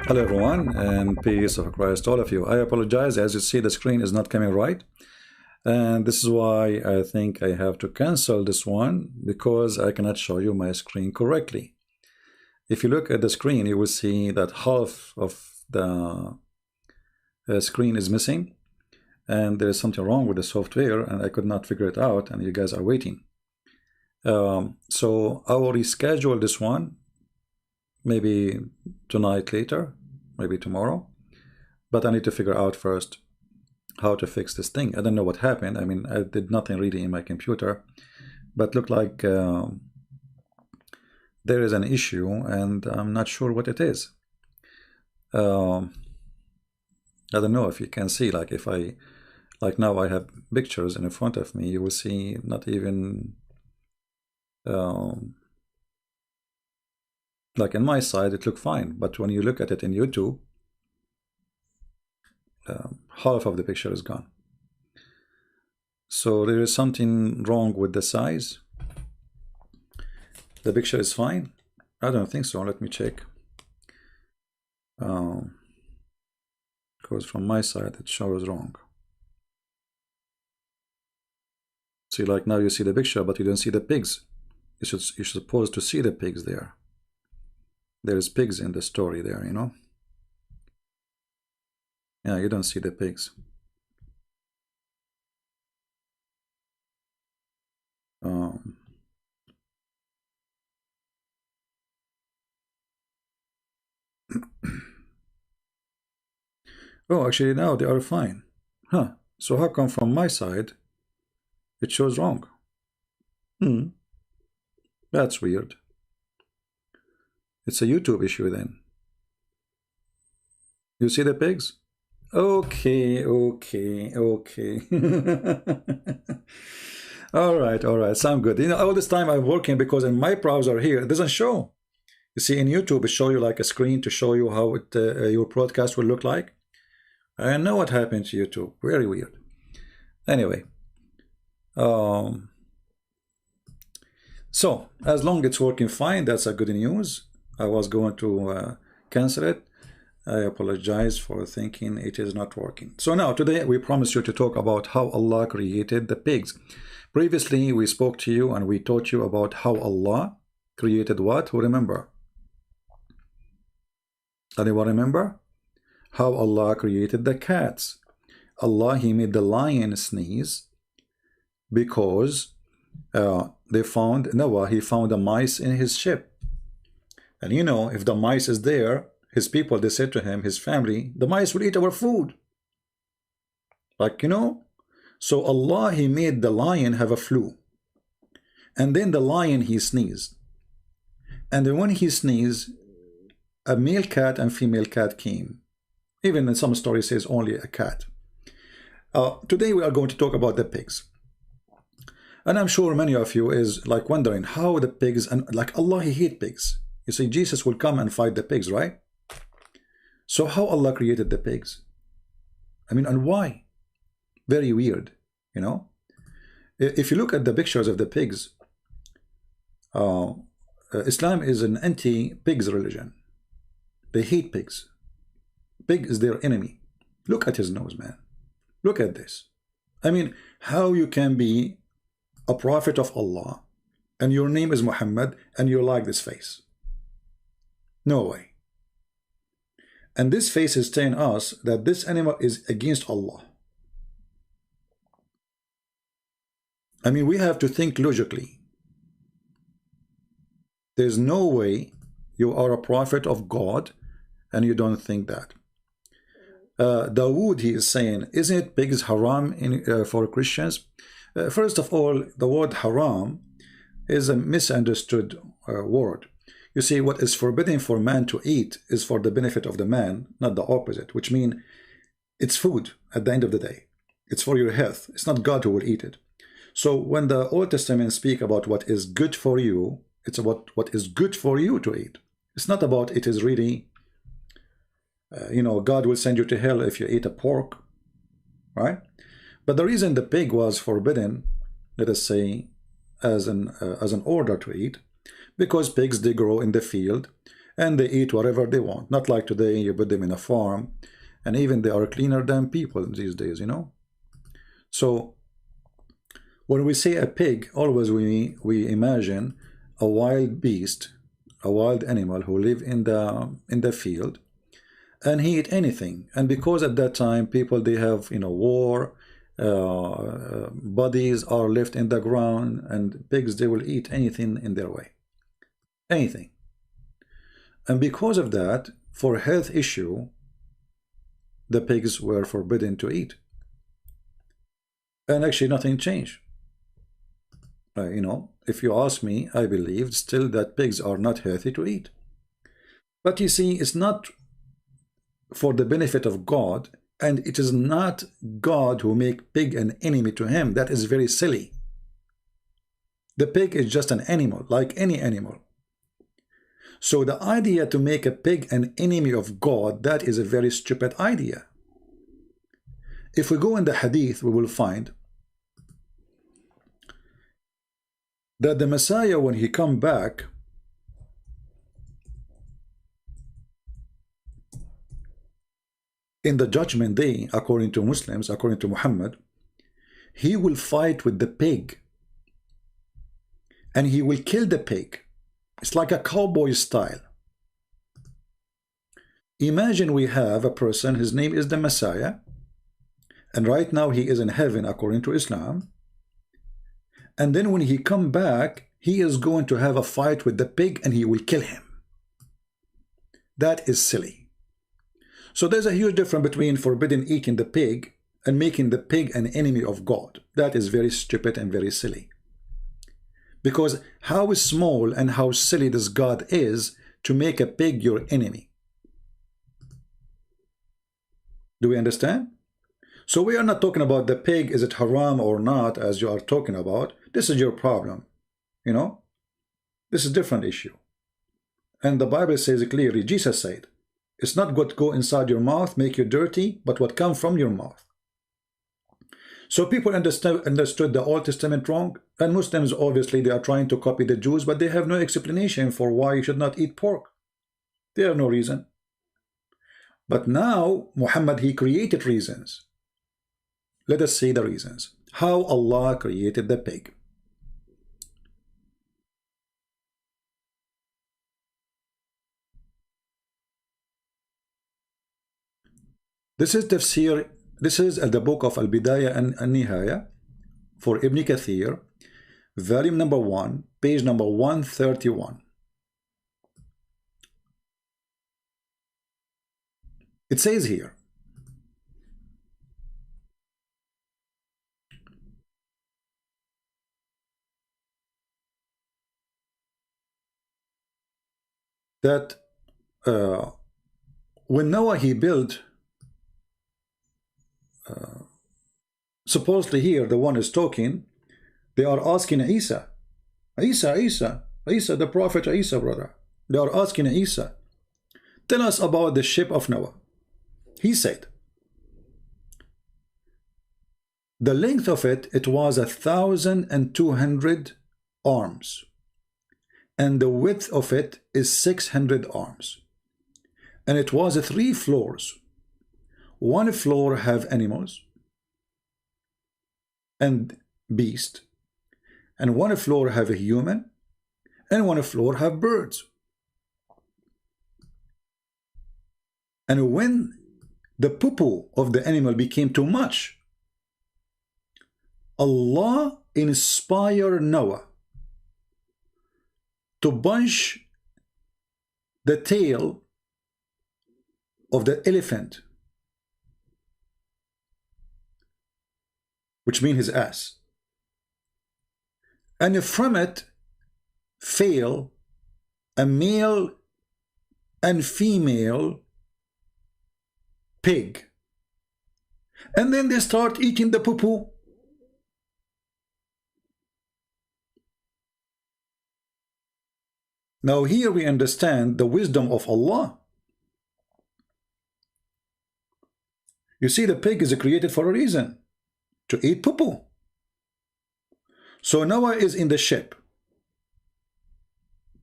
Hello everyone, and peace of Christ to all of you. I apologize, as you see the screen is not coming right, and this is why I think I have to cancel this one, because I cannot show you my screen correctly. If you look at the screen, you will see that half of the screen is missing, and there is something wrong with the software, and I could not figure it out, and you guys are waiting. So I will reschedule this one, maybe tonight later, maybe tomorrow, but I need to figure out first how to fix this thing. I don't know what happened. I mean, I did nothing really in my computer, but looked like there is an issue, and I'm not sure what it is. I don't know if you can see, like if I, like now I have pictures in front of me, you will see not even, like in my side it looked fine, but when you look at it in YouTube, half of the picture is gone. So there is something wrong with the size. The picture is fine? I don't think so. Let me check. Because from my side it shows wrong. See, like now you see the picture, but you don't see the pigs. You're supposed to see the pigs there. There's pigs in the story there, you know. Yeah, you don't see the pigs. Oh, actually now they are fine. Huh. So how come from my side it shows wrong? That's weird. It's a YouTube issue then. You see the pigs? Okay. all right, sound good. You know, all this time I'm working because in my browser here it doesn't show. You see, in YouTube it show you like a screen to show you how it, your broadcast will look like. I know what happened to YouTube. Very weird. Anyway, so as long as it's working fine, that's a good news. I was going to cancel it. I apologize for thinking it is not working. So now today we promised you to talk about how Allah created the pigs. Previously we spoke to you and we taught you about how Allah created what? Who remember? Anyone remember? How Allah created the cats. Allah, He made the lion sneeze because they found Noah, he found a mice in his ship. And you know, if the mice is there, his people, they said to him, his family, the mice will eat our food. Like, you know, so Allah, He made the lion have a flu. And then the lion, he sneezed. And then when he sneezed, a male cat and female cat came. Even in some stories says only a cat. Today we are going to talk about the pigs. And I'm sure many of you is like wondering how the pigs, and like Allah, He hate pigs. You see, Jesus will come and fight the pigs, right? So how Allah created the pigs? I mean, and why? Very weird, you know? If you look at the pictures of the pigs, Islam is an anti-pigs religion. They hate pigs. Pig is their enemy. Look at his nose, man. Look at this. I mean, how you can be a prophet of Allah and your name is Muhammad and you like this face? No way. And this face is telling us that this animal is against Allah. I mean, we have to think logically. There's no way you are a prophet of God and you don't think that. Dawood, he is saying, isn't pigs haram for Christians? First of all, the word haram is a misunderstood word. You see, what is forbidden for man to eat is for the benefit of the man, not the opposite, which means it's food at the end of the day. It's for your health. It's not God who will eat it. So when the Old Testament speak about what is good for you, it's about what is good for you to eat. It's not about it is really, you know, God will send you to hell if you eat a pork, right? But the reason the pig was forbidden, let us say, as an order to eat, because pigs, they grow in the field and they eat whatever they want. Not like today, you put them in a farm, and even they are cleaner than people these days, you know. So when we say a pig, always we imagine a wild beast, a wild animal who live in the field, and he eat anything. And because at that time people, they have, you know, war, bodies are left in the ground, and pigs, they will eat anything in their way, anything. And because of that, for health issue, the pigs were forbidden to eat. And actually nothing changed. You know, if you ask me, I believe still that pigs are not healthy to eat. But you see, it's not for the benefit of God, and it is not God who make pig an enemy to him. That is very silly. The pig is just an animal, like any animal. So the idea to make a pig an enemy of God, that is a very stupid idea. If we go in the hadith, we will find that the Messiah, when he come back, in the judgment day, according to Muslims, according to Muhammad, he will fight with the pig, and he will kill the pig. It's like a cowboy style. Imagine we have a person, his name is the Messiah, and right now he is in heaven according to Islam. And then when he come back, he is going to have a fight with the pig, and he will kill him. That is silly. So there's a huge difference between forbidden eating the pig and making the pig an enemy of God. That is very stupid and very silly. Because how small and how silly this God is to make a pig your enemy. Do we understand? So we are not talking about the pig, is it haram or not, as you are talking about. This is your problem, you know. This is a different issue. And the Bible says clearly, Jesus said, it's not what go inside your mouth make you dirty, but what comes from your mouth. So people understood the Old Testament wrong, and Muslims, obviously, they are trying to copy the Jews, but they have no explanation for why you should not eat pork. They have no reason. But now, Muhammad, he created reasons. Let us see the reasons. How Allah created the pig. This is tafsir. This is the book of Al-Bidayah and Al-Nihaya for Ibn Kathir, volume number 1, page number 131. It says here, that when Noah he built, supposedly here the one is talking, they are asking Isa, the prophet Isa, brother. They are asking Isa, tell us about the ship of Noah. He said, the length of it was 1,200 arms, and the width of it is 600 arms, and it was 3 floors. One floor have animals and beast, and one floor have a human, and one floor have birds. And when the poo-poo of the animal became too much, Allah inspired Noah to bunch the tail of the elephant, which means his ass, and from it fell a male and female pig, and then they start eating the poo-poo. Now here we understand the wisdom of Allah. You see, the pig is created for a reason, to eat poo-poo. So Noah is in the ship.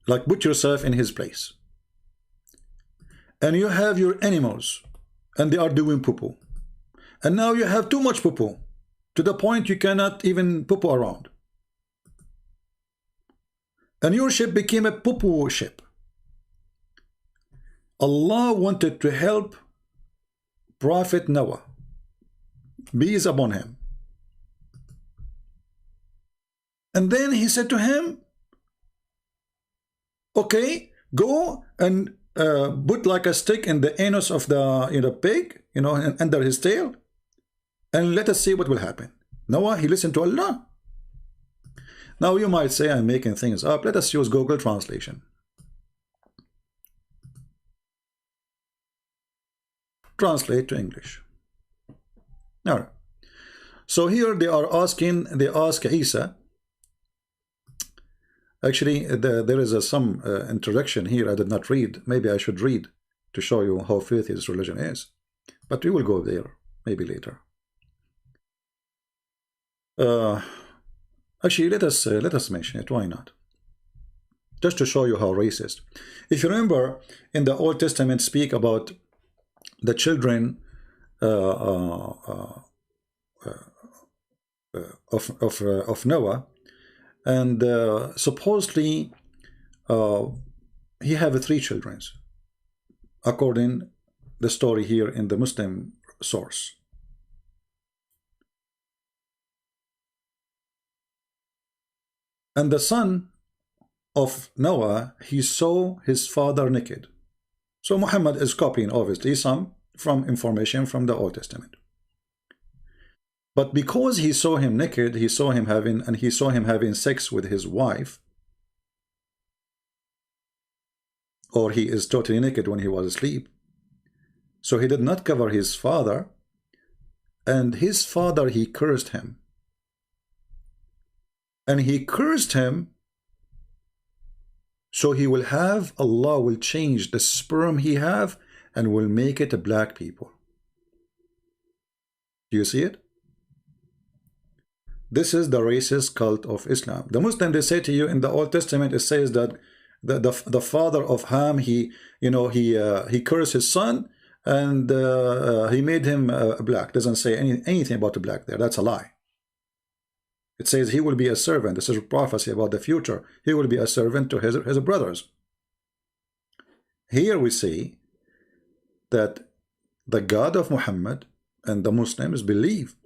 Like, put yourself in his place. and you have your animals, and they are doing poo-poo. And now you have too much poo-poo, to the point you cannot even poo-poo around. And your ship became a poo-poo ship. Allah wanted to help Prophet Noah, peace upon him. And then he said to him, okay, go and put like a stick in the anus of the pig, under his tail, and let us see what will happen. Noah, he listened to Allah. Now you might say I'm making things up. Let us use Google Translation. Translate to English. All right. So here they ask Isa. Actually, there is some introduction here I did not read. Maybe I should read to show you how filthy this religion is. But we will go there maybe later. Actually, let us mention it. Why not? Just to show you how racist. If you remember, in the Old Testament, speak about the children of Noah, and supposedly he have 3 children, according the story here in the Muslim source. And the son of Noah, he saw his father naked. So Muhammad is copying obviously some from information from the Old Testament. But because he saw him naked, he saw him having sex with his wife, or he is totally naked when he was asleep. So he did not cover his father, and his father, he cursed him. And he cursed him, so Allah will change the sperm he have and will make it a black people. Do you see it? This is the racist cult of Islam. The Muslim, they say to you in the Old Testament, it says that the father of Ham, he cursed his son, and he made him black. Doesn't say anything about the black there. That's a lie. It says he will be a servant. This is a prophecy about the future. He will be a servant to his brothers. Here we see that the God of Muhammad and the Muslims believe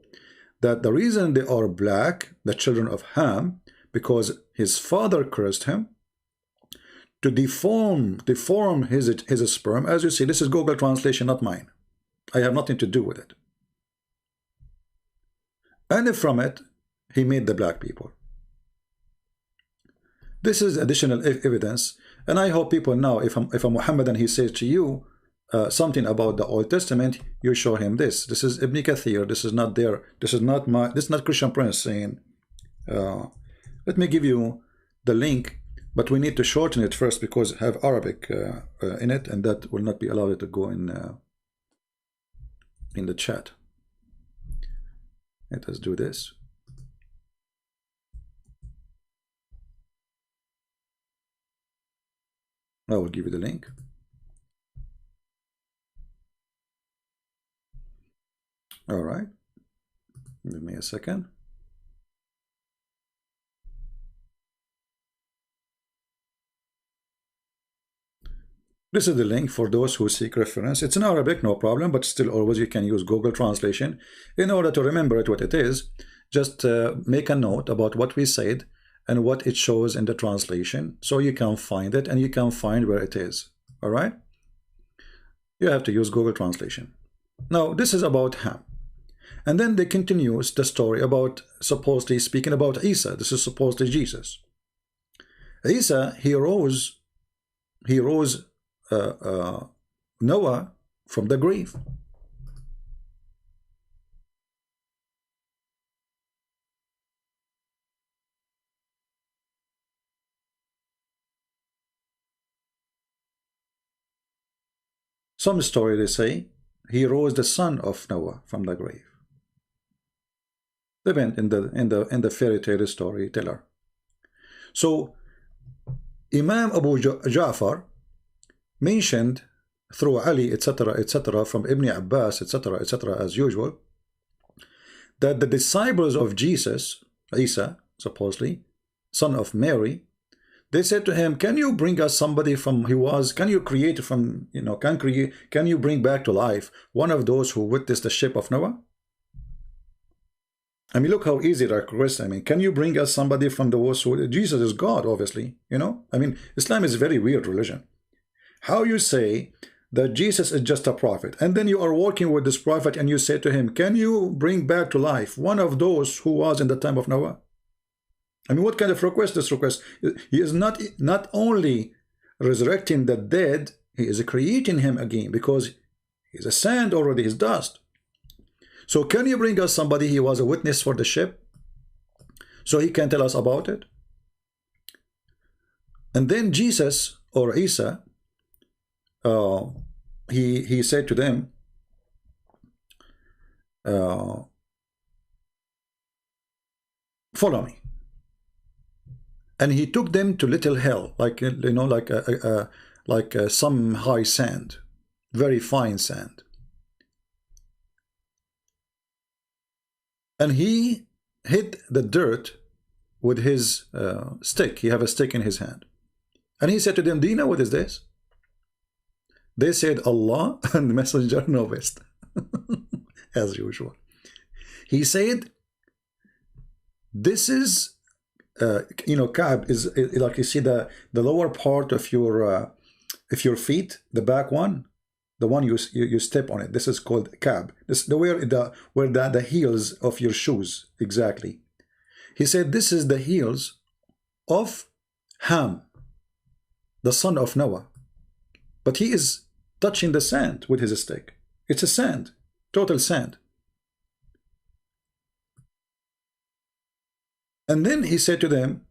that the reason they are black, the children of Ham, because his father cursed him, to deform his sperm. As you see, this is Google translation, not mine. I have nothing to do with it. And from it, he made the black people. This is additional evidence, and I hope people know, if a Muhammadan, he says to you something about the Old Testament, you show him this. This is Ibn Kathir. This is not there. This is not Christian Prince saying. Let me give you the link, but we need to shorten it first because it have Arabic in it, and that will not be allowed to go in the chat. Let us do this. I will give you the link. All right. Give me a second. This is the link for those who seek reference. It's in Arabic, no problem, but still always you can use Google Translation. In order to remember it what it is, just make a note about what we said and what it shows in the translation, so you can find it and you can find where it is. All right? You have to use Google Translation. Now, this is about Ham. And then they continues the story about supposedly speaking about Isa. This is supposedly Jesus. Isa, he rose Noah from the grave. Some story they say he rose the son of Noah from the grave. Depend in the fairy tale storyteller. So Imam Abu Ja'far mentioned through Ali, etc., etc., from Ibn Abbas, etc., etc., as usual, that the disciples of Jesus, Isa, supposedly, son of Mary, they said to him, can you bring us somebody from he was, can you create from, can you bring back to life one of those who witnessed the ship of Noah? I mean, look how easy that request. I mean, can you bring us somebody from the wars? Jesus is God, obviously, I mean, Islam is a very weird religion. How you say that Jesus is just a prophet, and then you are working with this prophet and you say to him, can you bring back to life one of those who was in the time of Noah? I mean, what kind of request this request? He is not only resurrecting the dead, he is creating him again, because he's a sand already, he's dust. So can you bring us somebody he was a witness for the ship, so he can tell us about it? And then Jesus, or Isa, he said to them, follow me. And he took them to little hill, like like some high sand, very fine sand. And he hit the dirt with his stick. He had a stick in his hand. And he said to them, do you know what is this? They said, Allah and the messenger know best. As usual. He said, this is, Ka'b is like, you see the lower part of your feet, the back one, the one you step on it. This is called Ka'b. This where the heels of your shoes, exactly. He said, this is the heels of Ham, the son of Noah. But he is touching the sand with his stick. It's a sand, total sand. And then he said to them,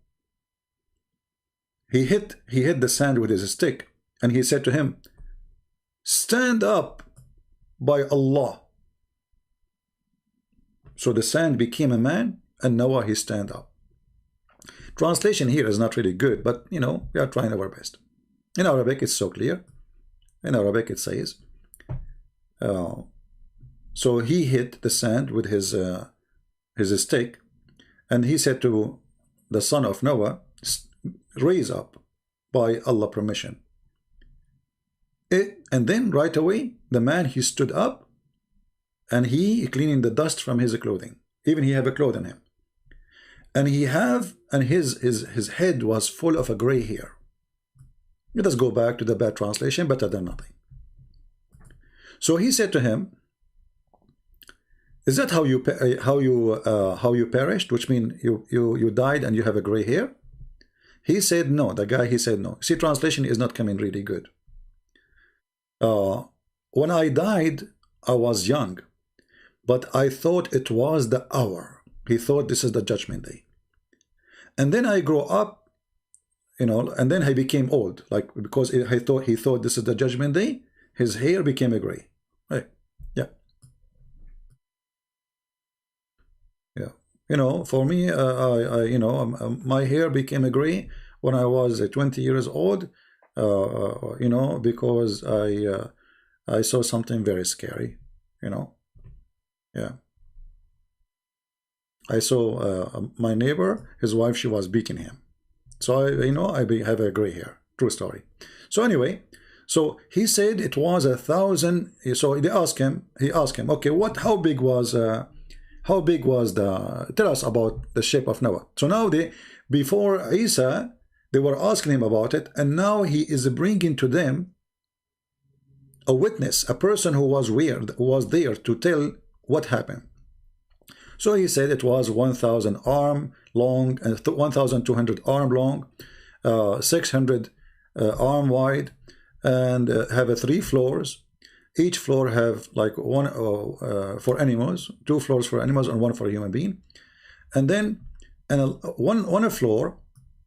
he hit the sand with his stick, and he said to him, stand up by Allah. So the sand became a man, and Noah he stand up. Translation here is not really good, but we are trying our best. In Arabic it's so clear. In Arabic it says, so he hit the sand with his stick, and he said to the son of Noah, raise up by Allah permission. And then right away, the man, he stood up, and he cleaning the dust from his clothing. Even he have a cloth on him. And his head was full of a gray hair. Let us go back to the bad translation, better than nothing. So he said to him, is that how you perished? Which means you died and you have a gray hair? He said no. The guy, he said no. See, translation is not coming really good. When I died, I was young, but I thought it was the hour. He thought this is the judgment day. And then I grew up, and then I became old, like, because he thought this is the judgment day. His hair became a gray. Right? Yeah. Yeah. For me, my hair became a gray when I was 20 years old. Because I saw something very scary. Yeah. I saw my neighbor, his wife, she was beating him. So I have a gray hair. True story. So anyway, so he said it was 1,000. So he asked him, okay, how big was tell us about the ship of Noah. So now before Isa, they were asking him about it, and now he is bringing to them a witness, a person who was there to tell what happened. So he said it was 1,000 arm long, 1,200 arm long, 600 arm wide, and have 3 floors. Each floor have like one for animals, 2 floors for animals, and 1 for a human being. And then one floor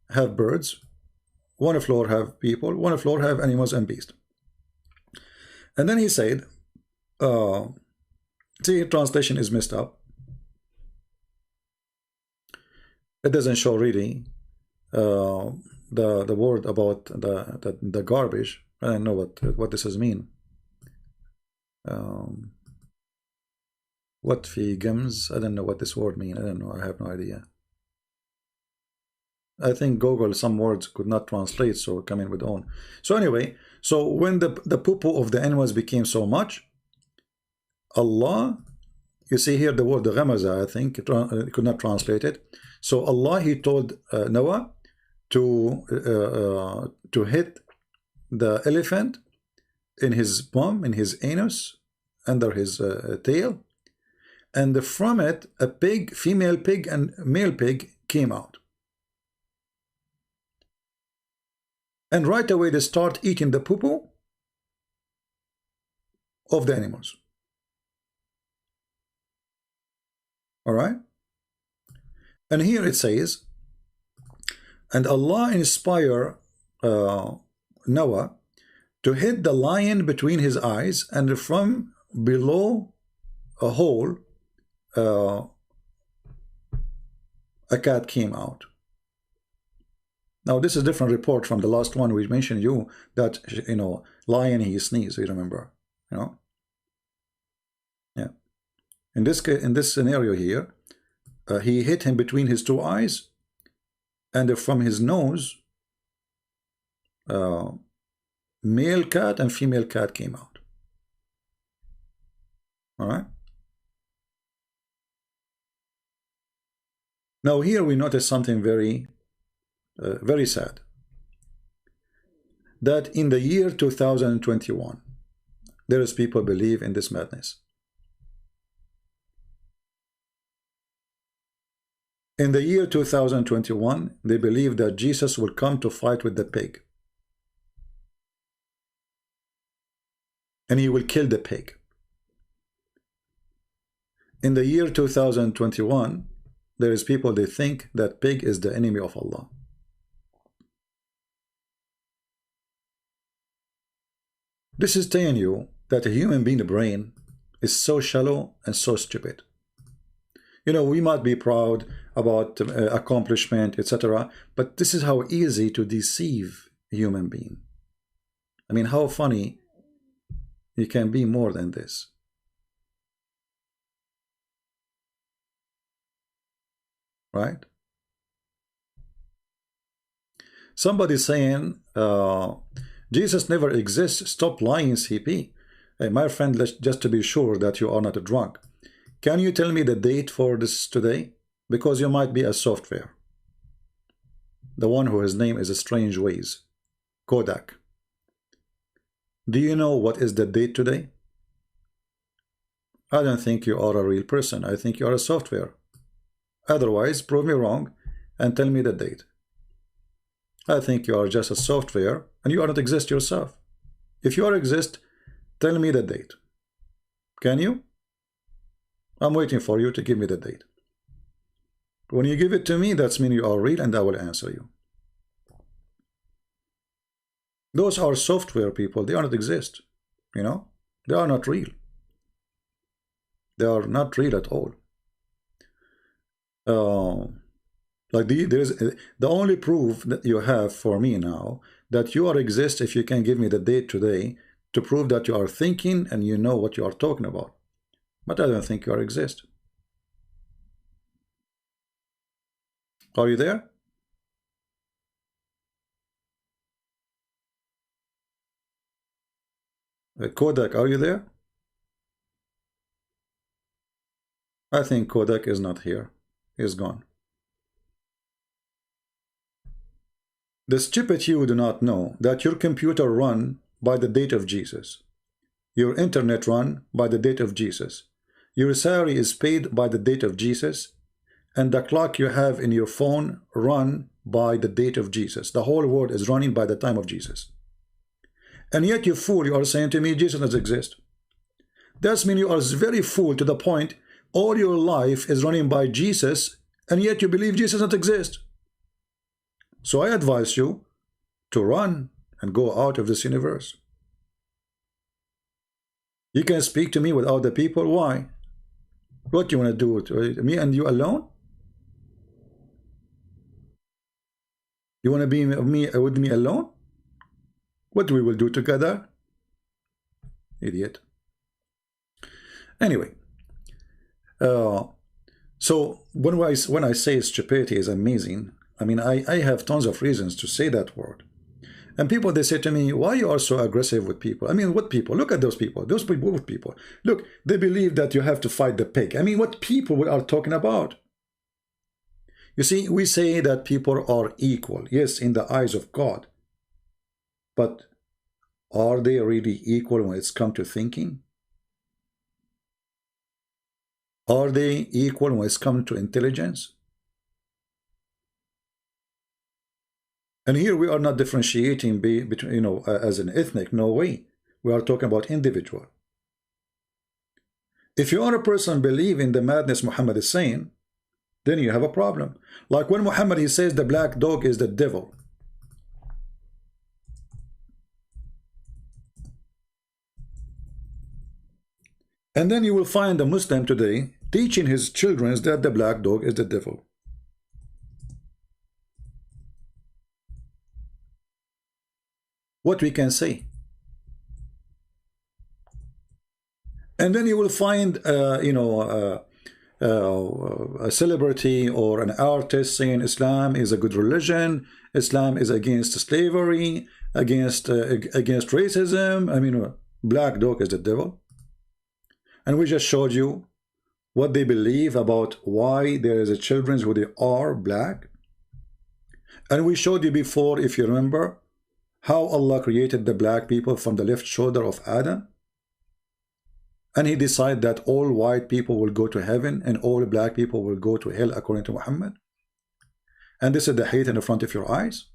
have birds, 1 floor have people, 1 floor have animals and beasts. And then he said, see, translation is messed up. It doesn't show really the word about the garbage. I don't know what this is mean. Um, what في gems? I don't know what this word means. I don't know. I have no idea. I think Google some words could not translate, so come in with own. So anyway, so when the poo-poo of the animals became so much, Allah, you see here the word Ghamaza, I think it could not translate it. So Allah, he told Noah to hit the elephant in his bum, in his anus, under his tail, and from it a pig, female pig and male pig came out. And right away they start eating the poo-poo of the animals. All right? And here it says, and Allah inspired Noah to hit the lion between his eyes, and from below a hole a cat came out. Now this is a different report from the last one we mentioned you, that, you know, lion, he sneezed, you remember, you know. Yeah. In this case, in this scenario here, he hit him between his two eyes, and from his nose male cat and female cat came out. All right. Now here we notice something very very sad, that in the year 2021 there is people believe in this madness. In the year 2021 they believe that Jesus will come to fight with the pig, and he will kill the pig. In the year 2021 there is people, they think that pig is the enemy of Allah. This is telling you that a human being brain is so shallow and so stupid. You know, we might be proud about accomplishment, etc., but this is how easy to deceive a human being. I mean, how funny you can be more than this. Right? Somebody saying Jesus never exists. Stop lying, CP. Hey, my friend, just to be sure that you are not a drunk, can you tell me the date for this today? Because you might be a software. The one who his name is a strange ways. Kodak. Do you know what is the date today? I don't think you are a real person. I think you are a software. Otherwise, prove me wrong and tell me the date. I think you are just a software and you are not exist yourself. If you are exist, tell me the date. Can you? I'm waiting for you to give me the date. When you give it to me, that's mean you are real, and I will answer you. Those are software people. They are not exist. You know, they are not real. They are not real at all. Like there is the only proof that you have for me now that you are exist, if you can give me the date today to prove that you are thinking and you know what you are talking about. But I don't think you are exist. Are you there? Kodak, are you there? I think Kodak is not here. He's gone. The stupid you do not know that your computer run by the date of Jesus. Your internet run by the date of Jesus. Your salary is paid by the date of Jesus. And the clock you have in your phone run by the date of Jesus. The whole world is running by the time of Jesus. And yet you fool, you are saying to me Jesus doesn't exist. That means you are very fool to the point all your life is running by Jesus, and yet you believe Jesus doesn't exist. So I advise you to run and go out of this universe. You can speak to me without the people. Why? What do you want to do? Me and you alone? You want to be with me alone? What we will do together? Idiot. Anyway, uh, so when I say stupidity is amazing, I mean I have tons of reasons to say that word. And people, they say to me, why you are so aggressive with people? I mean, what people? Look at those people. Those people, what people? Look, they believe that you have to fight the pig. I mean, what people we are talking about? You see, we say that people are equal. Yes, in the eyes of God. But are they really equal when it's come to thinking? Are they equal when it's come to intelligence? And here we are not differentiating between, you know, as an ethnic. No way. We are talking about individual. If you are a person believe in the madness Muhammad is saying, then you have a problem. Like when Muhammad, he says the black dog is the devil. And then you will find a Muslim today teaching his children that the black dog is the devil. What we can say? And then you will find, you know, a celebrity or an artist saying Islam is a good religion, Islam is against slavery, against racism. I mean, black dog is the devil. And we just showed you what they believe about why there is a children who they are black. And we showed you before, if you remember, how Allah created the black people from the left shoulder of Adam. And he decided that all white people will go to heaven and all black people will go to hell according to Muhammad. And this is the hate in the front of your eyes.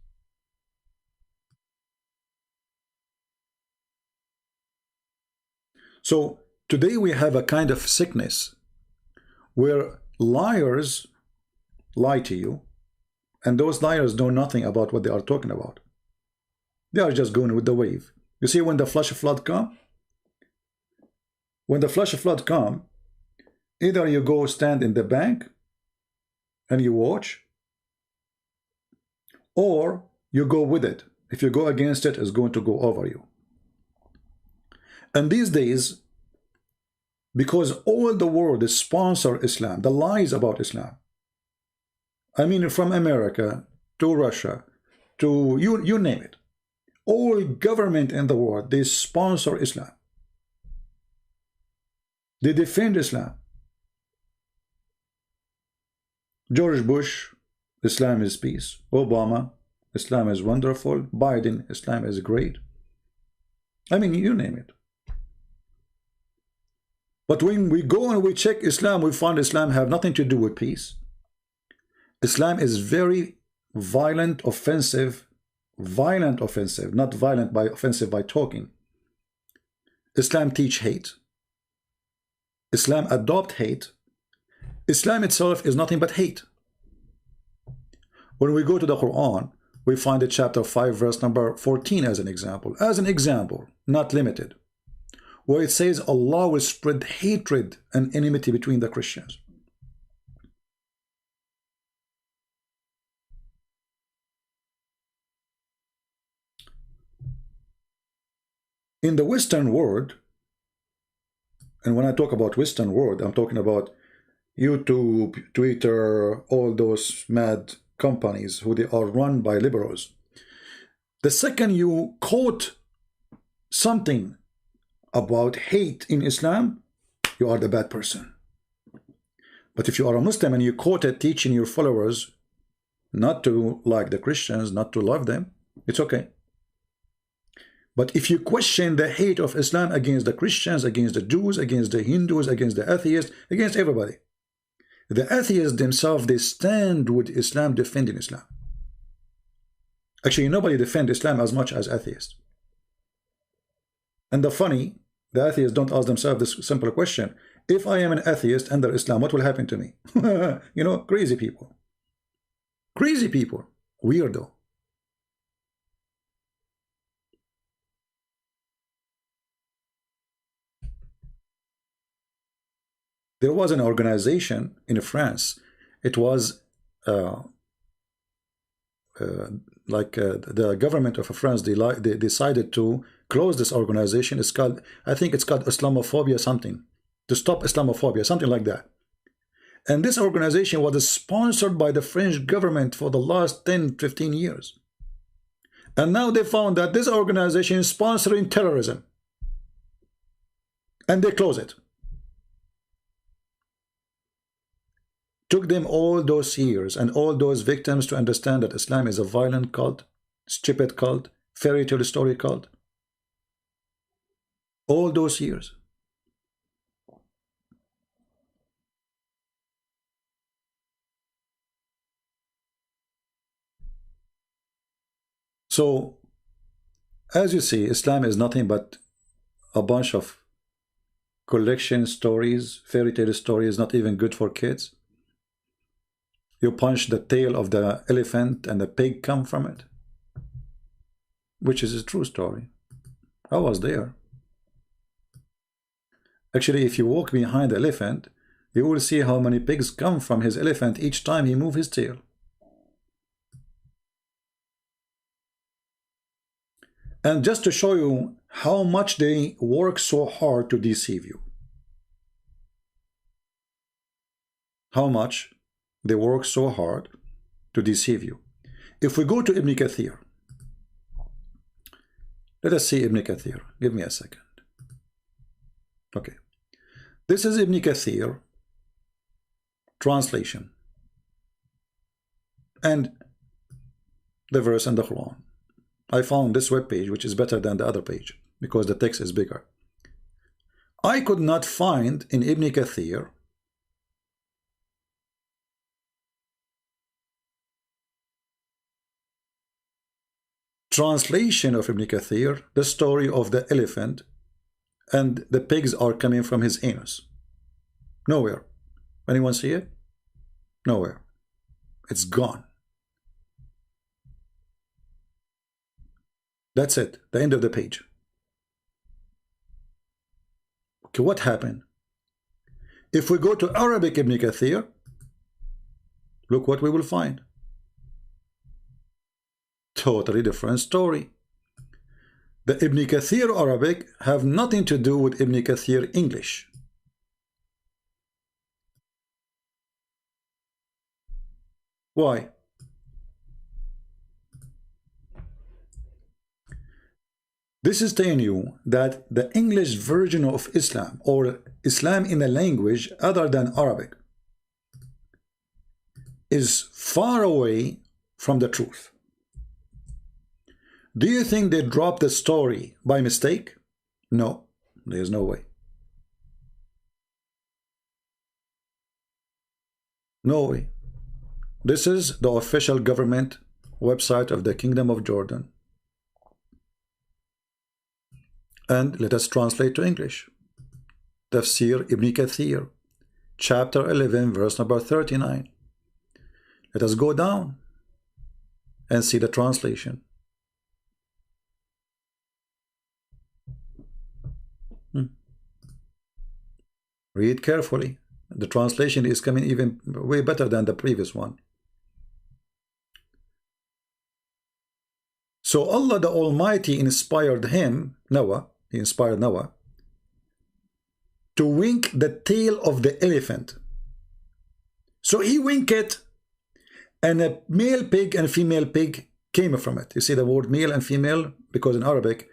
So today we have a kind of sickness where liars lie to you, and those liars know nothing about what they are talking about. They are just going with the wave. You see, when the flash flood come, either you go stand in the bank and you watch, or you go with it. If you go against it, it's going to go over you. And these days, because all the world is sponsor Islam, the lies about Islam. I mean, from America to Russia to you name it. All government in the world, they sponsor Islam. They defend Islam. George Bush, Islam is peace. Obama, Islam is wonderful. Biden, Islam is great. I mean, you name it. But when we go and we check Islam, we find Islam have nothing to do with peace. Islam is very violent, offensive, not violent by offensive by talking. Islam teach hate. Islam adopt hate. Islam itself is nothing but hate. When we go to the Quran, we find it chapter 5 verse number 14 as an example, not limited, where it says Allah will spread hatred and enmity between the Christians. In the Western world, and when I talk about Western world, I'm talking about YouTube, Twitter, all those mad companies who they are run by liberals. The second you quote something about hate in Islam, you are the bad person. But if you are a Muslim and you quote it teaching your followers not to like the Christians, not to love them, it's okay. But if you question the hate of Islam against the Christians, against the Jews, against the Hindus, against the atheists, against everybody, the atheists themselves, they stand with Islam, defending Islam. Actually, nobody defends Islam as much as atheists. And the atheists don't ask themselves this simple question: if I am an atheist under Islam, what will happen to me? You know, crazy people. Crazy people. Weirdo. There was an organization in France. It was the government of France, they decided to close this organization. It's called, I think it's called Islamophobia something. to stop Islamophobia, something like that. And this organization was sponsored by the French government for the last 10-15 years. And now they found that this organization is sponsoring terrorism. And they close it. Took them all those years and all those victims to understand that Islam is a violent cult, stupid cult, fairy tale story cult. All those years. So, as you see, Islam is nothing but a bunch of collection stories, fairy tale stories, not even good for kids. You punch the tail of the elephant and the pig come from it, which is a true story. I was there. Actually, if you walk behind the elephant, you will see how many pigs come from his elephant each time he moves his tail. And just to show you how much they work so hard to deceive you. How much they work so hard to deceive you. If we go to Ibn Kathir, let us see Ibn Kathir. Give me a second. Okay. This is Ibn Kathir translation and the verse in the Quran. I found this web page, which is better than the other page because the text is bigger. I could not find in Ibn Kathir translation of Ibn Kathir the story of the elephant and the pigs are coming from his anus. Nowhere. Anyone see it? Nowhere. It's gone. That's it. The end of the page. Okay, what happened? If we go to Arabic Ibn Kathir, look what we will find. Totally different story. The Ibn Kathir Arabic have nothing to do with Ibn Kathir English. Why? This is telling you that the English version of Islam, or Islam in a language other than Arabic, is far away from the truth. Do you think they dropped the story by mistake? No, there's no way. No way. This is the official government website of the Kingdom of Jordan. And let us translate to English. Tafsir Ibn Kathir, chapter 11, verse number 39. Let us go down and see the translation. Read carefully. The translation is coming even way better than the previous one. So Allah the Almighty inspired him, Noah, he inspired Noah, to wink the tail of the elephant. So he winked it, and a male pig and female pig came from it. You see the word male and female, because in Arabic,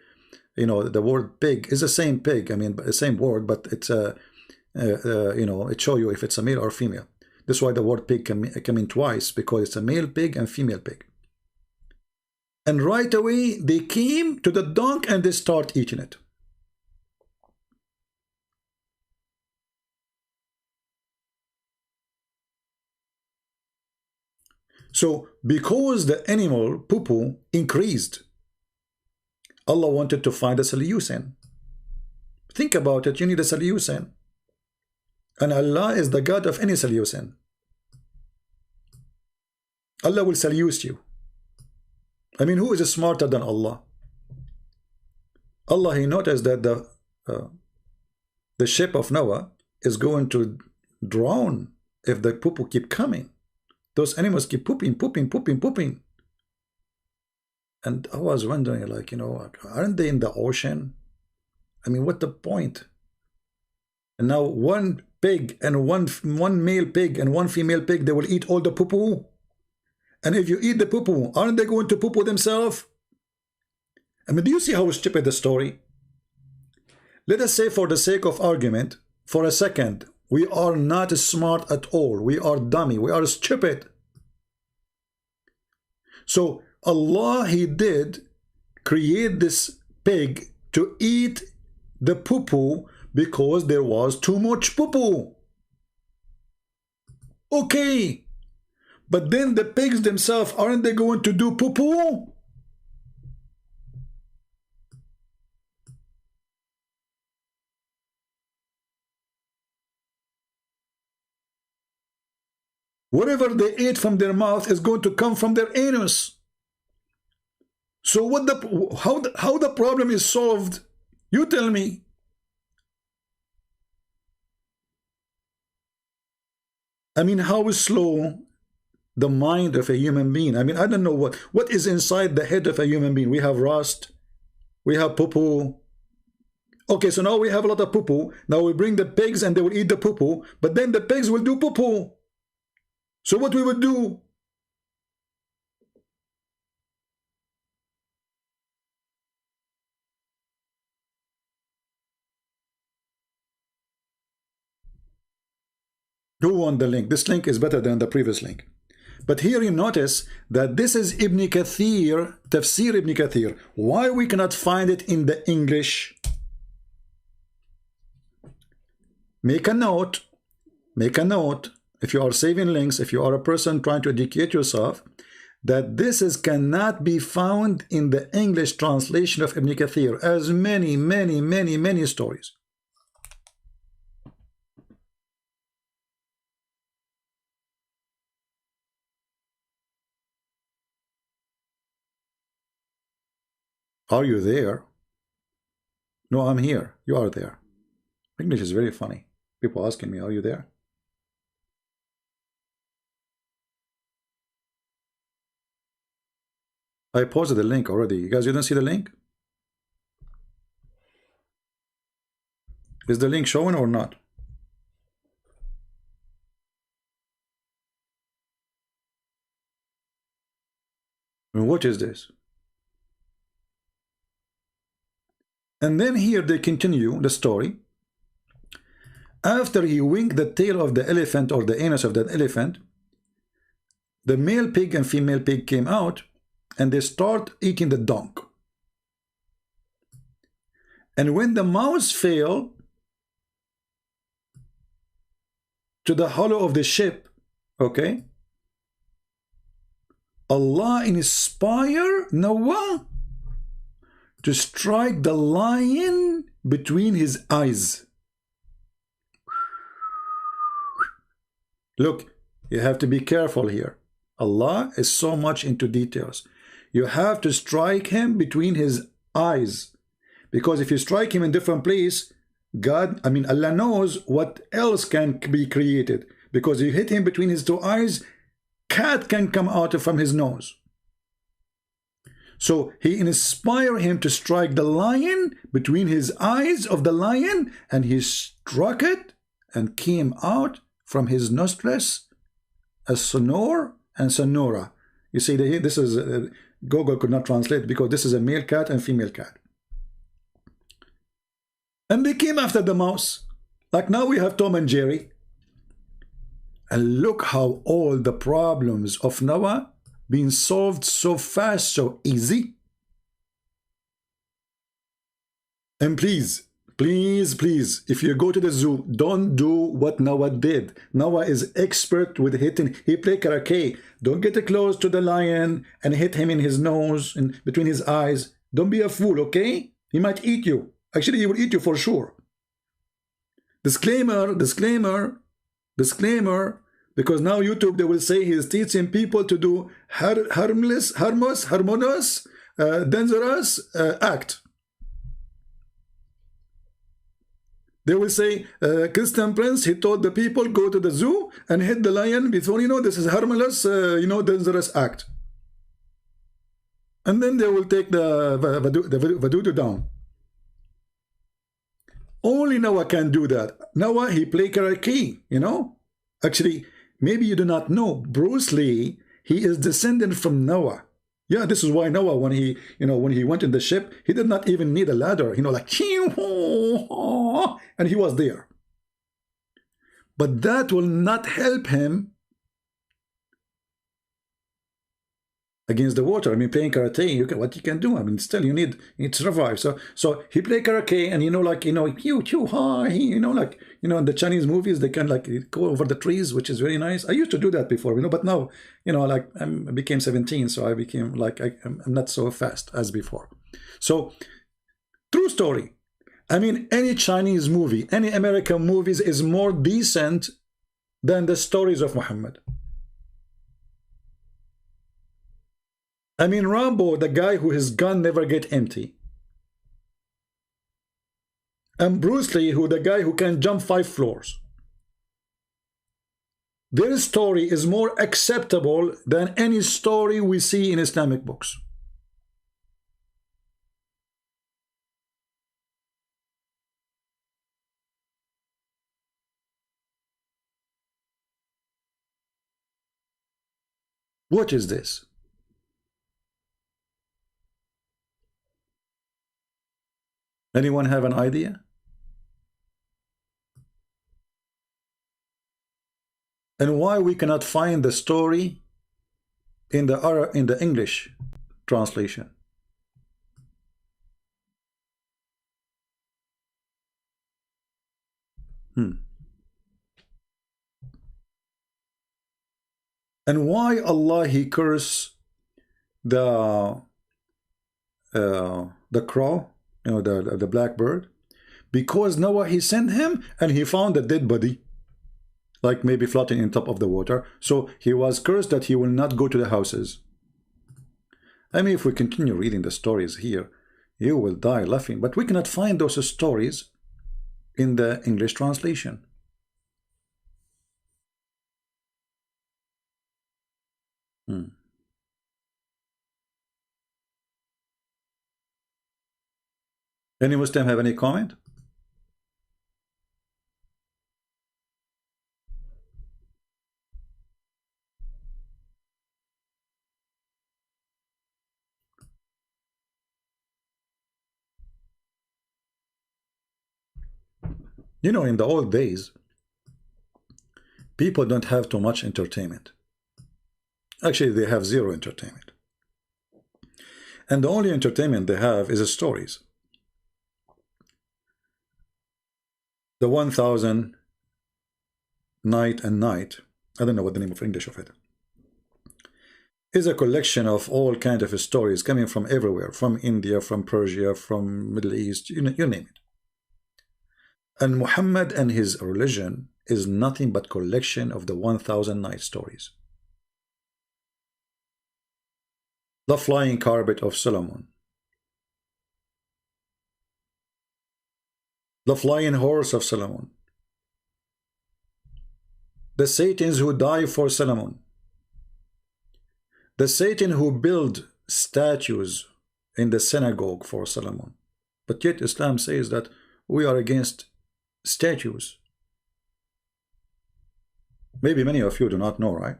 you know, the word pig is the same pig, I mean, the same word, but it's a, you know, it shows you if it's a male or female. That's why the word pig come in twice, because it's a male pig and female pig. And right away, they came to the dung and they start eating it. So, because the animal poo-poo increased, Allah wanted to find a solution. Think about it, you need a solution. And Allah is the God of any solution. Allah will salute you. I mean, who is smarter than Allah? Allah, he noticed that the ship of Noah is going to drown if the poo-poo keep coming. Those animals keep pooping, pooping, pooping, pooping. And I was wondering, like, you know, aren't they in the ocean? I mean, what the point? And now one pig and one male pig and one female pig, they will eat all the poo-poo. And if you eat the poo-poo, aren't they going to poo-poo themselves? I mean, do you see how stupid the story? Let us say, for the sake of argument, for a second, we are not smart at all. We are dummy. We are stupid. So Allah, He did create this pig to eat the poo-poo because there was too much poo-poo. Okay. But then the pigs themselves, aren't they going to do poo-poo? Whatever they ate from their mouth is going to come from their anus. So how the problem is solved? You tell me. I mean, how slow the mind of a human being. I mean, I don't know what is inside the head of a human being. We have rust. We have poo-poo. Okay, so now we have a lot of poo-poo. Now we bring the pigs and they will eat the poo-poo. But then the pigs will do poo-poo. So what we would do? Who won the link? This link is better than the previous link. But here you notice that this is Ibn Kathir, Tafsir Ibn Kathir. Why we cannot find it in the English? Make a note. Make a note. If you are saving links, if you are a person trying to educate yourself, that this cannot be found in the English translation of Ibn Kathir, as many stories. Are you there? No, I'm here. You are there. English is very funny. People asking me, are you there? I posted the link already. You guys didn't see the link? Is the link showing or not? I mean, what is this? And then here they continue the story. After he winked the tail of the elephant, or the anus of that elephant, the male pig and female pig came out and they start eating the dung. And when the mouse fell to the hollow of the ship, okay, Allah inspired Noah to strike the lion between his eyes. Look, you have to be careful here. Allah is so much into details. You have to strike him between his eyes. Because if you strike him in different place, Allah knows what else can be created. Because you hit him between his two eyes, cat can come out from his nose. So he inspired him to strike the lion between his eyes of the lion, and he struck it and came out from his nostrils a sonor and sonora. You see, this is Google could not translate because this is a male cat and female cat. And they came after the mouse. Like now we have Tom and Jerry. And look how all the problems of Noah being solved so fast, so easy. And please, if you go to the zoo, don't do what Noah did. Noah is expert with hitting. He played karate. Don't get close to the lion and hit him in his nose and between his eyes. Don't be a fool, okay? He might eat you. Actually, he will eat you for sure. Disclaimer, because now YouTube, they will say he is teaching people to do harmless, dangerous act. They will say, Christian Prince, he told the people, go to the zoo and hit the lion before, this is harmless, dangerous act. And then they will take the video down. Only Noah can do that. Noah, he played karaoke, you know? Actually, maybe you do not know, Bruce Lee, he is descendant from Noah. Yeah, this is why Noah, when he, when he went in the ship, he did not even need a ladder, like, and he was there. But that will not help him against the water. I mean, playing karate, what you can do? I mean, still you need to survive. So he played karate, and in the Chinese movies they can go over the trees, which is very nice. I used to do that before, but now, I became 17, so I became I'm not so fast as before. So, true story. I mean, any Chinese movie, any American movies is more decent than the stories of Muhammad. I mean, Rambo, the guy who his gun never get empty. And Bruce Lee, who the guy who can jump 5 floors. Their story is more acceptable than any story we see in Islamic books. What is this? Anyone have an idea? And why we cannot find the story in the English translation? And why Allah he curse the crow, the blackbird? Because Noah he sent him and he found a dead body, like maybe floating in top of the water. So he was cursed that he will not go to the houses. I mean, if we continue reading the stories here, you will die laughing. But we cannot find those stories in the English translation. Any Muslim have any comment? In the old days, people don't have too much entertainment. Actually, they have zero entertainment. And the only entertainment they have is stories. The 1000 Night and Night, I don't know what the name of English of it, is a collection of all kinds of stories coming from everywhere, from India, from Persia, from Middle East, you name it. And Muhammad and his religion is nothing but collection of the 1000 Night stories. The flying carpet of Solomon, the flying horse of Solomon, the Satans who die for Solomon, the Satan who build statues in the synagogue for Solomon. But yet Islam says that we are against statues. Maybe many of you do not know, right?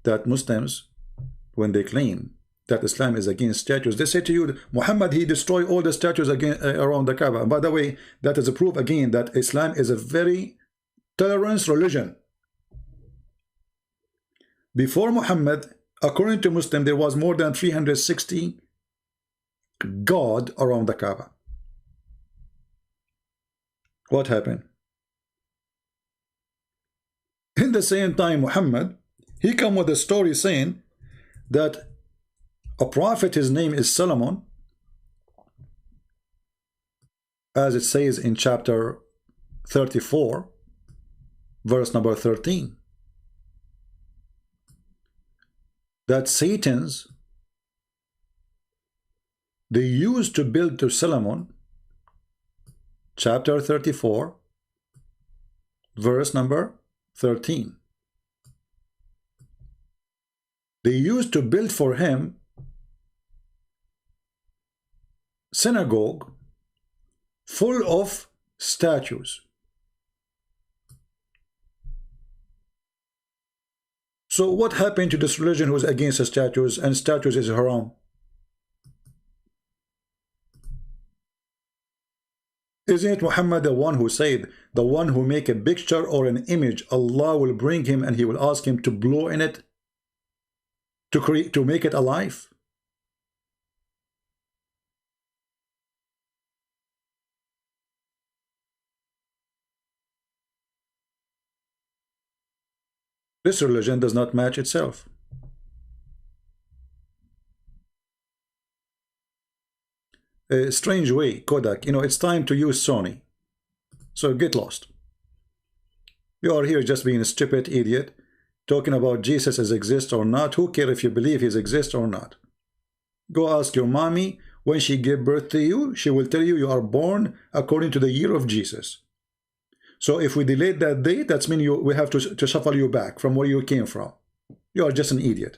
That Muslims, when they claim that Islam is against statues, they say to you, Muhammad, he destroyed all the statues around the Kaaba. And by the way, that is a proof again that Islam is a very tolerant religion. Before Muhammad, according to Muslim, there was more than 360 God around the Kaaba. What happened? In the same time, Muhammad, he come with a story saying that a prophet, his name is Solomon, as it says in chapter 34, verse number 13, that Satans, they used to build to Solomon, chapter 34, verse number 13. They used to build for him synagogue full of statues. So what happened to this religion who is against the statues, and statues is haram? Isn't it Muhammad the one who said, the one who make a picture or an image, Allah will bring him and he will ask him to blow in it, to create, to make it alive? This religion does not match itself. A strange way, Kodak, you know, it's time to use Sony. So get lost. You are here just being a stupid idiot, talking about Jesus as exists or not. Who cares if you believe he exists or not? Go ask your mommy when she gave birth to you. She will tell you you are born according to the year of Jesus. So if we delayed that date, that's mean we have to shuffle you back from where you came from. You are just an idiot.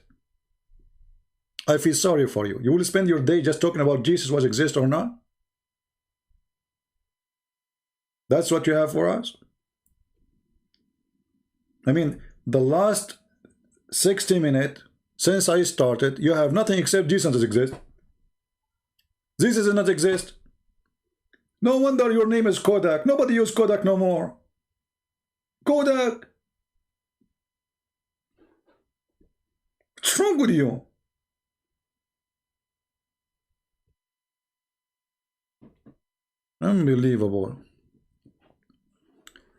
I feel sorry for you. You will spend your day just talking about Jesus was exist or not? That's what you have for us? I mean, the last 60 minutes since I started, you have nothing except Jesus does exist. Jesus does not exist. No wonder your name is Kodak. Nobody use Kodak no more. Kodak. What's wrong with you? Unbelievable.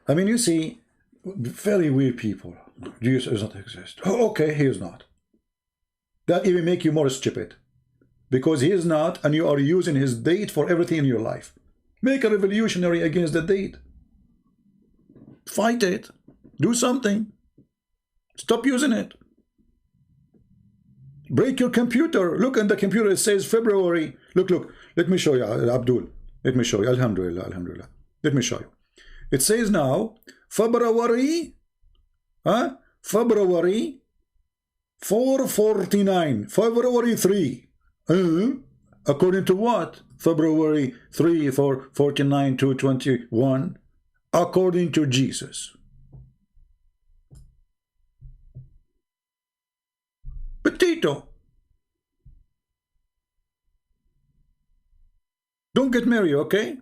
I mean, you see, very weird people. Jesus does not exist. Oh, okay, he is not. That even make you more stupid. Because he is not, and you are using his date for everything in your life. Make a revolutionary against the date. Fight it. Do something. Stop using it. Break your computer. Look in the computer, it says February. Look, look. Let me show you, Abdul. Let me show you. Alhamdulillah, Alhamdulillah. Let me show you. It says now, February, February 449, February 3. According to what? February 3, 449, 221. According to Jesus. Potato. Don't get married, okay?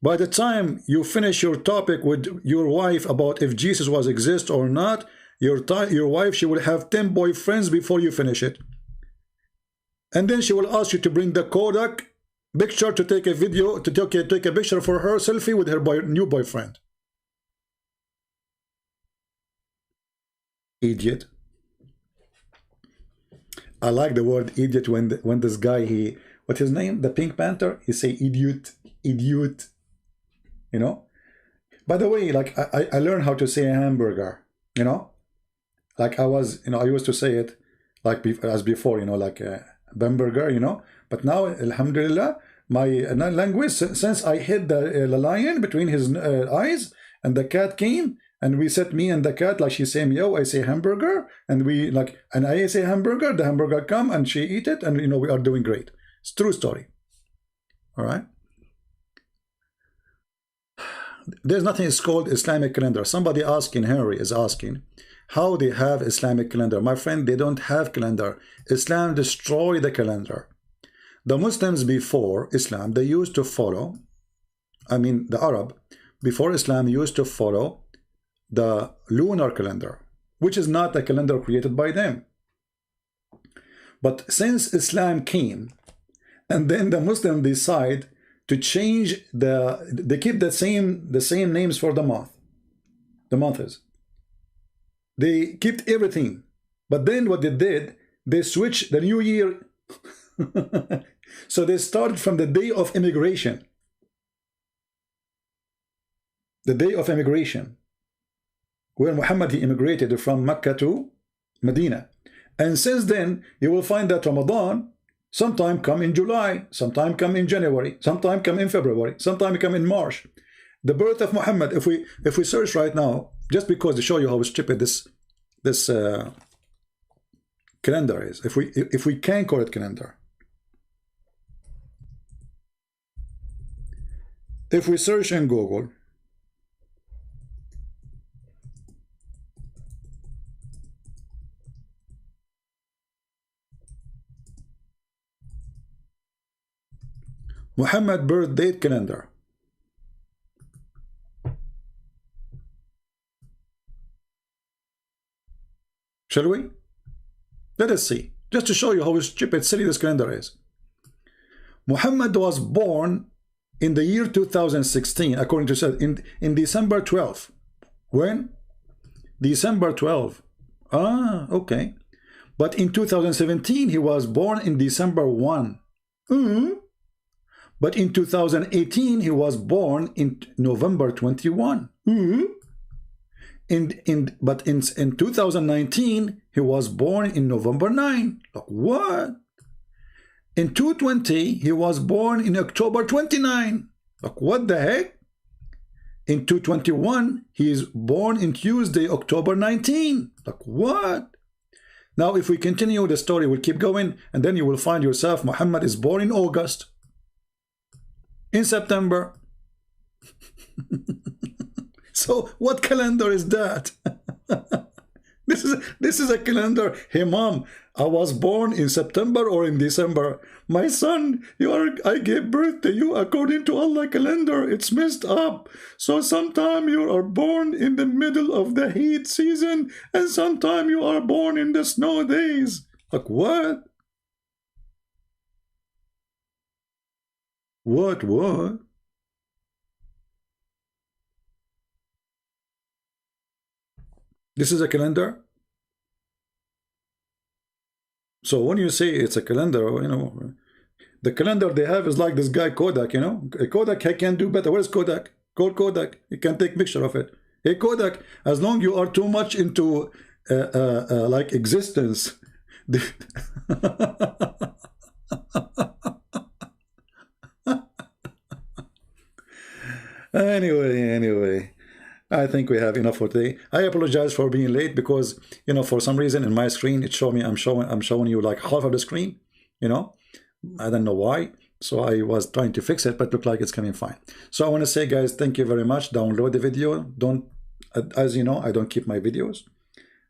By the time you finish your topic with your wife about if Jesus was exist or not, your wife, she will have 10 boyfriends before you finish it. And then she will ask you to bring the Kodak picture to take a video, to take a picture for her selfie with her new boyfriend. Idiot. I like the word idiot when this guy, what's his name? The Pink Panther? He say idiot, idiot. You know? By the way, like I learned how to say a hamburger, you know? Like I used to say it like as before, you know, like hamburger, you know? But now, alhamdulillah, my language, since I hit the lion between his eyes and the cat came, and we said me and the cat, like she say meow, I say hamburger, and we like, and I say hamburger, the hamburger come and she eat it, and you know, we are doing great. It's true story. All right. There's nothing is called Islamic calendar. Somebody asking, Henry is asking, how they have Islamic calendar. My friend, they don't have calendar. Islam destroyed the calendar. The Muslims before Islam, they used to follow, I mean the Arab, before Islam used to follow the lunar calendar, which is not a calendar created by them. But since Islam came, and then the Muslims decide to change they keep the same names for the months. They kept everything, but then what they did, they switched the new year. So they started from the day of immigration. The day of immigration, where Muhammad he immigrated from Mecca to Medina. And since then, you will find that Ramadan sometime come in July, sometime come in January, sometime come in February, sometime come in March. The birth of Muhammad, if we search right now, just because to show you how stupid this calendar is, if we can call it calendar. If we search in Google, Muhammad birth date calendar, shall we? Let us see, just to show you how stupid, silly this calendar is. Muhammad was born in the year 2016, according to in December 12. When? December 12. Ah, okay. But in 2017, he was born in December 1. But in 2018, he was born in November 21. But in 2019, he was born in November 9. Like, what? In 220, he was born in October 29. Like, what the heck? In 221, he is born in Tuesday, October 19. Like, what? Now, if we continue the story, we'll keep going, and then you will find yourself, Muhammad is born in August, in September. So, what calendar is that? This is a calendar. Hey, mom, I was born in September or in December. My son, I gave birth to you according to Allah calendar. It's messed up. So sometime you are born in the middle of the heat season, and sometime you are born in the snow days. Like, what? What? This is a calendar? So when you say it's a calendar, you know, the calendar they have is like this guy Kodak, you know. Kodak can do better. Where's Kodak? Call Kodak. You can take picture of it. Hey Kodak, as long you are too much into like existence. Anyway. I think we have enough for today. I apologize for being late because, you know, for some reason in my screen it showed me I'm showing you like half of the screen, you know. I don't know why. So I was trying to fix it, but look like it's coming fine. So I want to say, guys, thank you very much. Download the video. Don't, as you know, I don't keep my videos.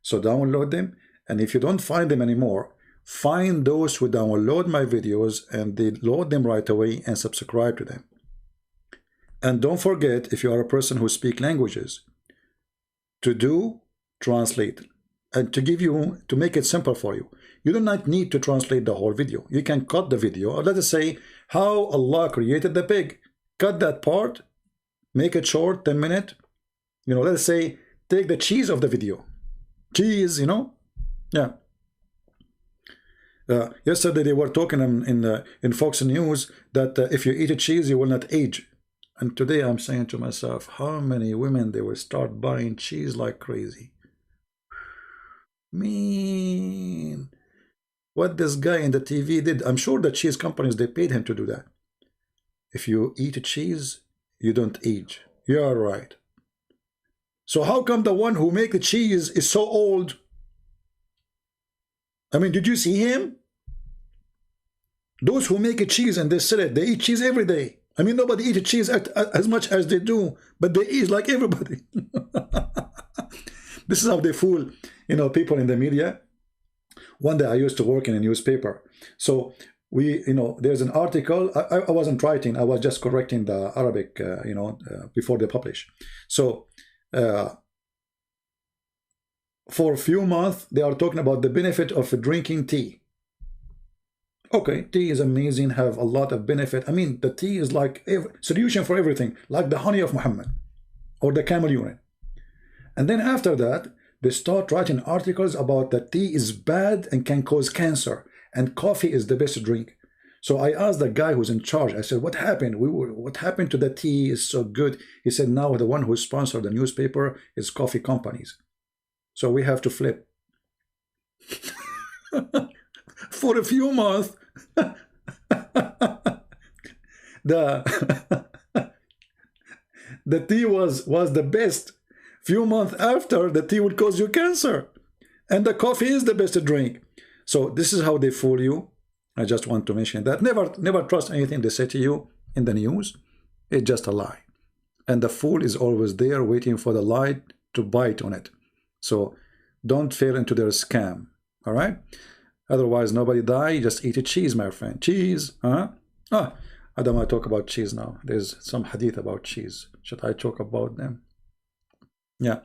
So download them. And if you don't find them anymore, find those who download my videos and they load them right away and subscribe to them. And don't forget, if you are a person who speaks languages, to do translate, and to make it simple for you. You do not need to translate the whole video. You can cut the video, or let us say how Allah created the pig. Cut that part, make it short, 10 minutes. You know, let us say take the cheese of the video. Cheese, you know, yeah. Yesterday they were talking in Fox News that if you eat a cheese, you will not age. And today I'm saying to myself, how many women they will start buying cheese like crazy? Man, what this guy in the TV did, I'm sure the cheese companies, they paid him to do that. If you eat a cheese, you don't age. You are right. So how come the one who make the cheese is so old? I mean, did you see him? Those who make a cheese and they sell it, they eat cheese every day. I mean, nobody eats cheese as much as they do, but they eat like everybody. This is how they fool, you know, people in the media. One day I used to work in a newspaper. So we, you know, there's an article. I wasn't writing. I was just correcting the Arabic, you know, before they publish. So for a few months, they are talking about the benefit of drinking tea. Okay, tea is amazing, have a lot of benefit. I mean, the tea is like a solution for everything, like the honey of Muhammad or the camel urine. And then after that, they start writing articles about that tea is bad and can cause cancer, and coffee is the best drink. So I asked the guy who's in charge, I said, what happened? What happened to the tea is so good? He said, now the one who sponsored the newspaper is coffee companies. So we have to flip. For a few months, the tea was the best. Few months after, the tea would cause you cancer, and the coffee is the best drink. So this is how they fool you. I just want to mention that. Never trust anything they say to you in the news. It's just a lie. And the fool is always there waiting for the light to bite on it. So don't fall into their scam. All right? Otherwise, nobody die. Just eat a cheese, my friend. Cheese. Huh? Ah, I don't want to talk about cheese now. There's some hadith about cheese. Should I talk about them? Yeah.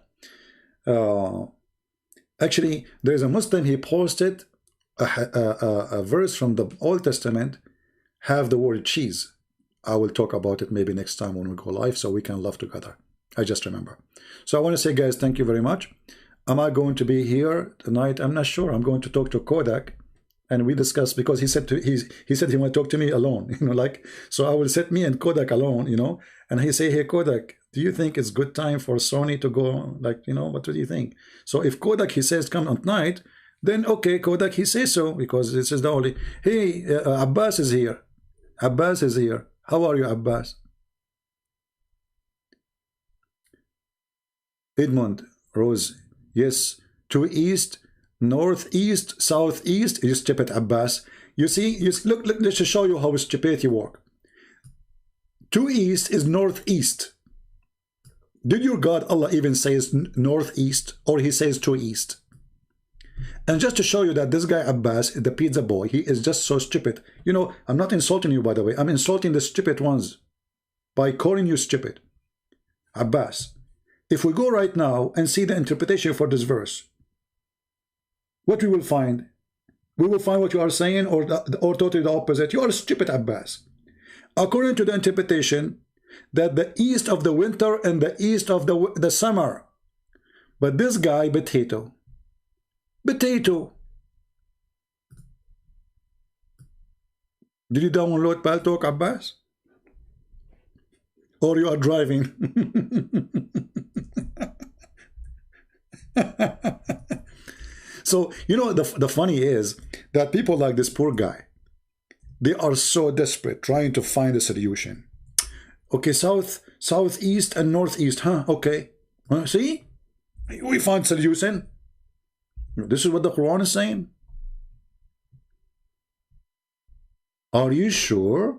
Actually, there's a Muslim, he posted a verse from the Old Testament, have the word cheese. I will talk about it maybe next time when we go live so we can laugh together. I just remember. So I want to say, guys, thank you very much. Am I going to be here tonight? I'm not sure. I'm going to talk to Kodak, and we discuss, because he said he want to talk to me alone, you know, like, so I will set me and Kodak alone, you know, and he say, hey, Kodak, do you think it's good time for Sony to go, like, you know, what do you think? So if Kodak, he says, come at night, then okay, Kodak, he says so, because this is the only, hey, Abbas is here. Abbas is here. How are you, Abbas? Edmund Rose, yes, to east, northeast, southeast. You stupid Abbas. You see, look, let's just show you how stupidity work. To east is northeast. Did your God Allah even says northeast, or he says to east? And just to show you that this guy Abbas, the pizza boy, he is just so stupid. You know, I'm not insulting you, by the way. I'm insulting the stupid ones by calling you stupid. Abbas, if we go right now and see the interpretation for this verse, what we will find? We will find what you are saying, or totally the opposite. You are stupid, Abbas. According to the interpretation, that the east of the winter and the east of the summer. But this guy, potato. Did you download Paltalk, Abbas? Or you are driving? So, you know, the funny is that people like this poor guy, they are so desperate trying to find a solution. Okay, southeast and northeast, huh? Okay. See? We found solution. This is what the Quran is saying. Are you sure?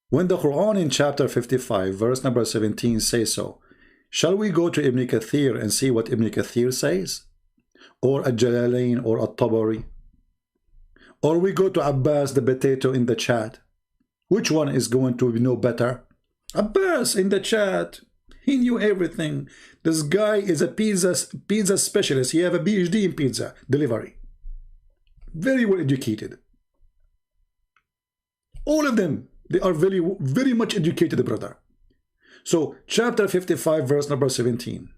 When the Quran in chapter 55, verse number 17 says so, shall we go to Ibn Kathir and see what Ibn Kathir says? Or Al-Jalalain or At-Tabari? Or we go to Abbas the potato in the chat? Which one is going to know better? Abbas in the chat. He knew everything. This guy is a pizza specialist. He have a PhD in pizza delivery. Very well educated. All of them, they are very, very much educated, brother. So, chapter 55, verse number 17.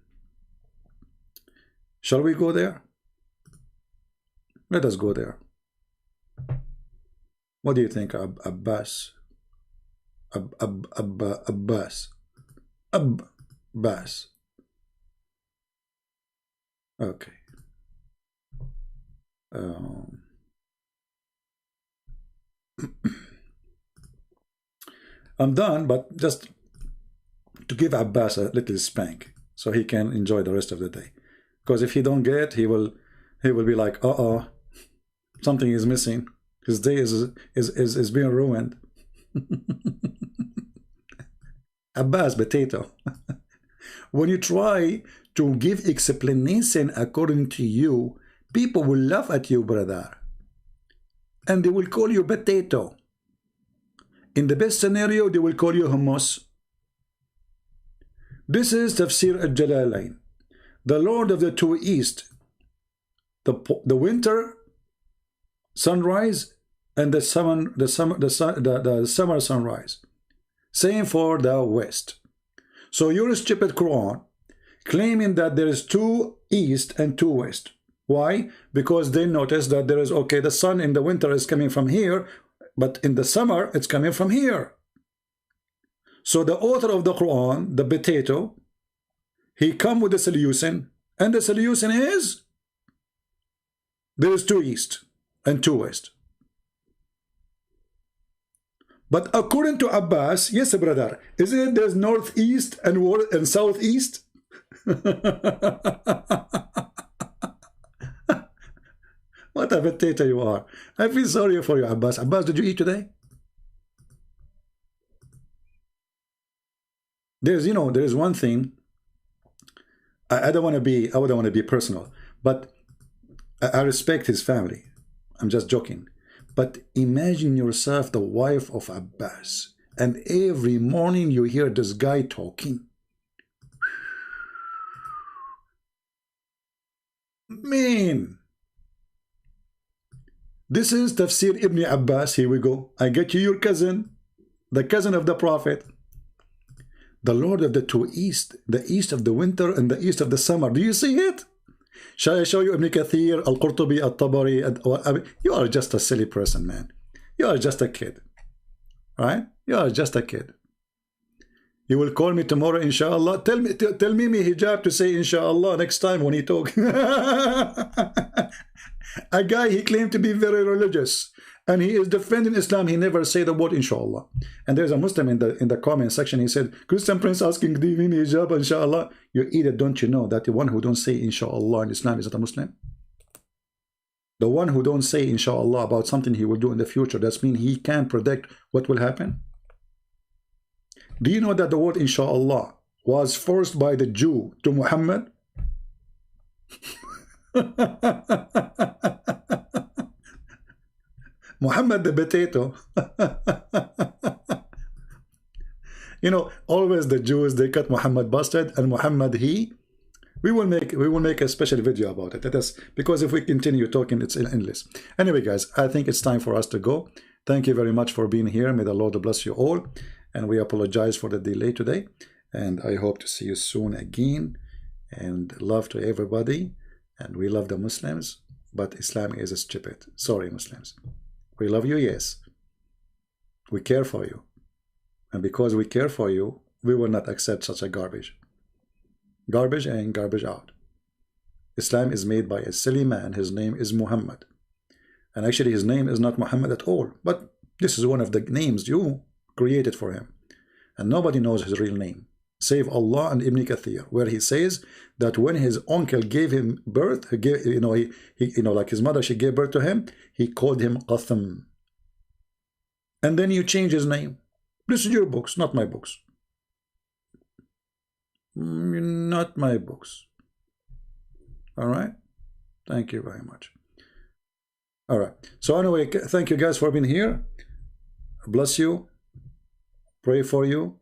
Shall we go there? Let us go there. What do you think, Abbas? Abbas. Okay. I'm done, but just to give Abbas a little spank so he can enjoy the rest of the day. Because if he don't get, he will be like, uh-oh, something is missing. His day is being ruined. Abbas, potato. When you try to give explanation according to you, people will laugh at you, brother. And they will call you potato. In the best scenario, they will call you hummus. This is Tafsir Al-Jalalain. The Lord of the Two East. The winter sunrise and the summer sunrise. Same for the west. So your stupid Quran claiming that there is two east and two west. Why? Because they notice that there is, okay, the sun in the winter is coming from here, but in the summer it's coming from here. So the author of the Quran, the potato, he come with a solution, and the solution is there is two east and two west. But according to Abbas, yes, brother, isn't it there's northeast and southeast? What a potato you are. I feel sorry for you, Abbas. Abbas, did you eat today? There's, you know, there's one thing. I don't want to be, I wouldn't want to be personal, but I respect his family. I'm just joking. But imagine yourself the wife of Abbas, and every morning you hear this guy talking. Man, this is Tafsir Ibn Abbas. Here we go. I get you your cousin, the cousin of the Prophet, the Lord of the two East, the East of the winter and the East of the summer. Do you see it? Shall I show you Ibn Kathir, Al-Qurtubi, Al-Tabari? You are just a silly person, man. You are just a kid. Right? You are just a kid. You will call me tomorrow, inshallah. Tell me hijab to say inshallah next time when he talk. A guy, he claimed to be very religious, and he is defending Islam. He never said the word inshallah. And there's a Muslim in the comment section. He said, Christian Prince asking, do you mean hijab inshallah? You idiot, don't you know that the one who don't say inshallah in Islam is not a Muslim? The one who don't say inshallah about something he will do in the future, that means he can't predict what will happen. Do you know that the word inshallah was forced by the Jew to Muhammad? Muhammad the potato. You know, always the Jews, they cut Muhammad bastard, and Muhammad he. We will make a special video about it. That is because if we continue talking, it's endless. Anyway, guys, I think it's time for us to go. Thank you very much for being here. May the Lord bless you all. And we apologize for the delay today. And I hope to see you soon again. And love to everybody. And we love the Muslims. But Islam is stupid. Sorry, Muslims. We love you, yes. We care for you. And because we care for you, we will not accept such a garbage. Garbage in, garbage out. Islam is made by a silly man. His name is Muhammad. And actually his name is not Muhammad at all. But this is one of the names you created for him. And nobody knows his real name. Save Allah and Ibn Kathir, where he says that when his uncle gave him birth, he gave, like his mother, she gave birth to him, he called him Qatham. And then you change his name. This is your books, not my books. Not my books. All right. Thank you very much. All right. So anyway, thank you guys for being here. Bless you. Pray for you.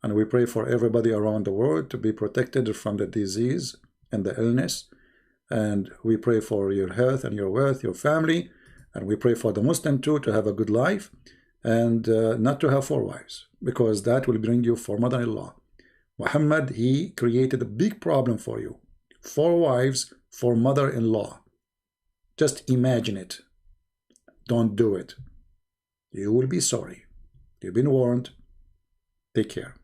And we pray for everybody around the world to be protected from the disease and the illness. And we pray for your health and your wealth, your family. And we pray for the Muslim too to have a good life and not to have 4 wives, because that will bring you 4 mother-in-law. Muhammad, he created a big problem for you. 4 wives, 4 mother-in-law. Just imagine it. Don't do it. You will be sorry. You've been warned. Take care.